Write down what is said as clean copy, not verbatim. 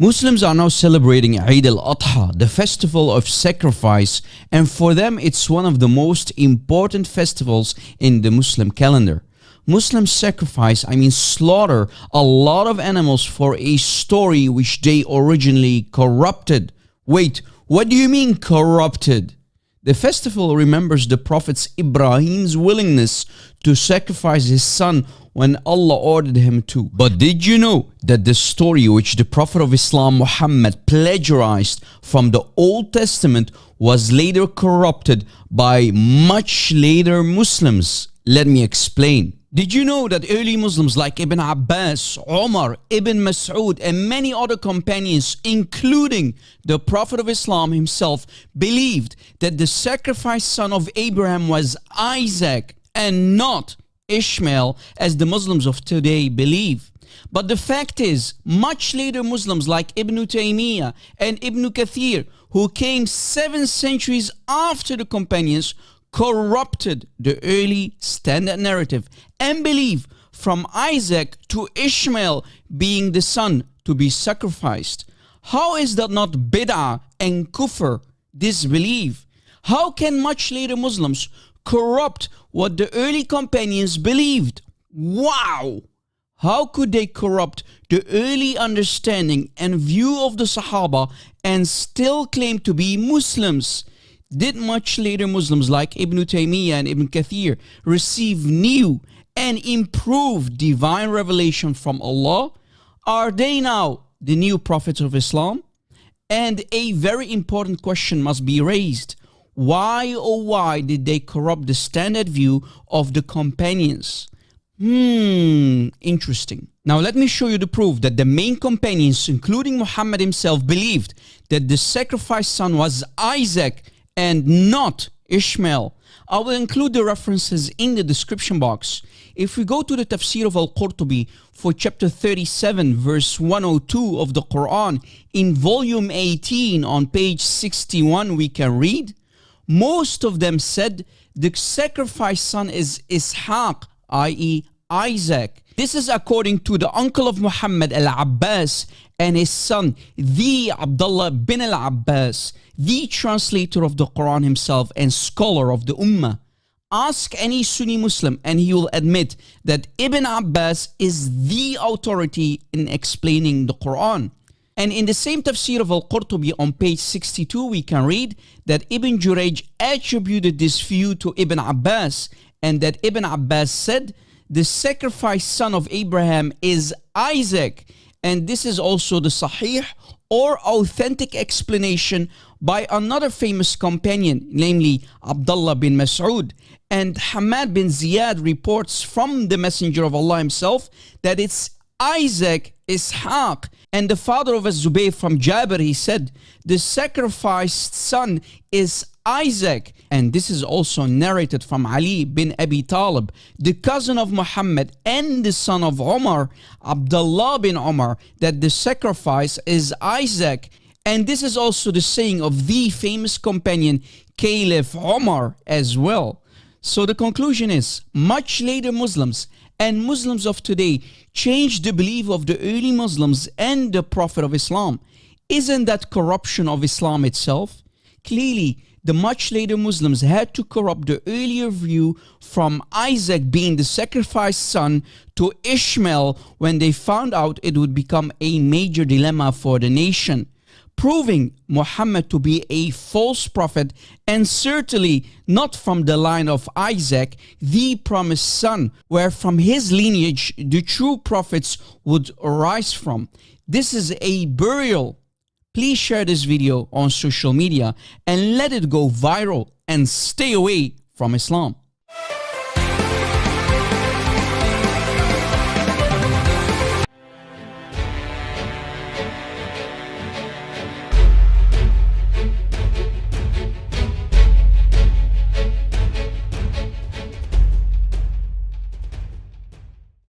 Muslims are now celebrating Eid Al Adha, the festival of sacrifice, and for them it's one of the most important festivals in the Muslim calendar. Muslims sacrifice, slaughter a lot of animals for a story which they originally corrupted. Wait, what do you mean corrupted? The festival remembers the Prophet Ibrahim's willingness to sacrifice his son when Allah ordered him to. But did you know that the story which the Prophet of Islam Muhammad plagiarized from the Old Testament was later corrupted by much later Muslims? Let me explain. Did you know that early Muslims like Ibn Abbas, Umar, Ibn Mas'ud and many other companions, including the Prophet of Islam himself, believed that the sacrificed son of Abraham was Isaac and not Ishmael, as the Muslims of today believe? But the fact is, much later Muslims like Ibn Taymiyyah and Ibn Kathir, who came 7 centuries after the companions, corrupted the early standard narrative and believe from Isaac to Ishmael being the son to be sacrificed. How is that not bid'ah and kufr, disbelief? How can much later Muslims corrupt what the early companions believed? Wow! How could they corrupt the early understanding and view of the Sahaba and still claim to be Muslims? Did much later Muslims like Ibn Taymiyyah and Ibn Kathir receive new and improved divine revelation from Allah? Are they now the new prophets of Islam? And a very important question must be raised. Why, oh why, did they corrupt the standard view of the companions? Interesting. Now let me show you the proof that the main companions, including Muhammad himself, believed that the sacrificed son was Isaac and not Ishmael. I will include the references in the description box. If we go to the tafsir of Al-Qurtubi for chapter 37 verse 102 of the Quran, in volume 18 on page 61 we can read, most of them said the sacrificed son is Ishaq, i.e. Isaac. This is according to the uncle of Muhammad, Al-Abbas, and his son, the Abdullah bin Al-Abbas, the translator of the Quran himself and scholar of the Ummah. Ask any Sunni Muslim and he will admit that Ibn Abbas is the authority in explaining the Quran. And in the same tafsir of Al-Qurtubi on page 62 we can read that Ibn Jurayj attributed this view to Ibn Abbas, and that Ibn Abbas said the sacrificed son of Abraham is Isaac. And this is also the sahih or authentic explanation by another famous companion, namely Abdullah bin Mas'ud. And Hamad bin Ziyad reports from the Messenger of Allah himself that it's Isaac, Ishaq. And the father of Az-Zubayr from Jabir, he said, the sacrificed son is Isaac. And this is also narrated from Ali bin Abi Talib, the cousin of Muhammad and the son of Umar, Abdullah bin Umar, that the sacrifice is Isaac. And this is also the saying of the famous companion Caliph Umar as well. So the conclusion is, much later Muslims and Muslims of today changed the belief of the early Muslims and the Prophet of Islam. Isn't that corruption of Islam itself? Clearly, the much later Muslims had to corrupt the earlier view from Isaac being the sacrificed son to Ishmael when they found out it would become a major dilemma for the nation, proving Muhammad to be a false prophet and certainly not from the line of Isaac, the promised son, where from his lineage the true prophets would arise from. This is a burial. Please share this video on social media and let it go viral and stay away from Islam.